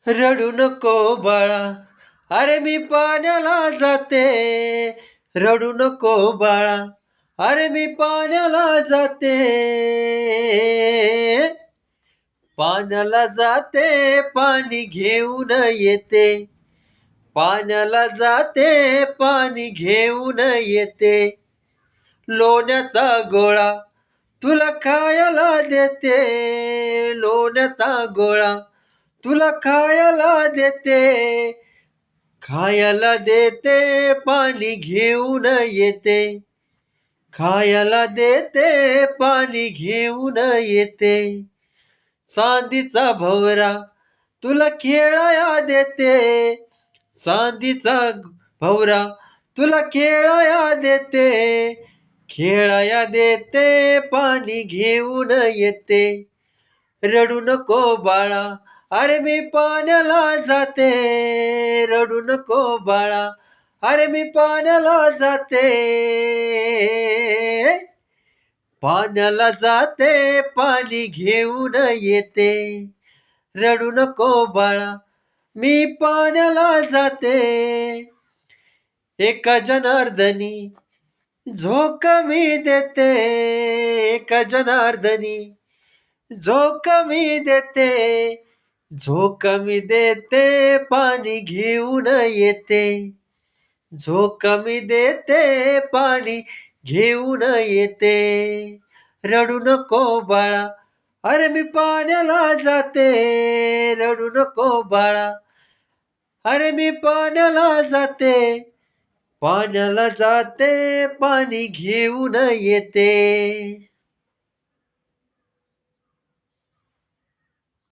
रडू नको बाळा, अरे मी पाण्याला जाते. रडू नको बाळा, अरे मी पाण्याला जाते. पाण्याला जाते, पाणी घेऊन येते. पाण्याला जाते, पाणी घेऊन येते. लोण्याचा गोळा तुला खायला देते. लोण्याचा गोळा तुला खायला देते. खायला देते, पाणी घेऊन येते. खायला देते, पाणी घेऊन येते. चांदीचा भवरा तुला खेळाया देते. चांदीचा भवरा तुला खेळाया देते. खेळाया देते, पाणी घेऊन येते. रडू नको बाळा, अरे मी पाण्याला जाते. रडू नको बाळा, अरे मी पाण्याला जाते. पाण्याला जाते, पाणी घेऊन येते. रडू नको बाळा, मी पाण्याला जाते. एका जनार्दनी झोक मी देते. एका जनार्दनी झोक मी देते. झोक मी देते, पाणी घेऊन येते. झोक मी देते, पाणी घेऊन येते. रडू नको बाळा, अरे मी पाण्याला जाते. रडू नको बाळा, अरे मी पाण्याला जाते. पाण्याला जाते, पाणी घेऊन येते.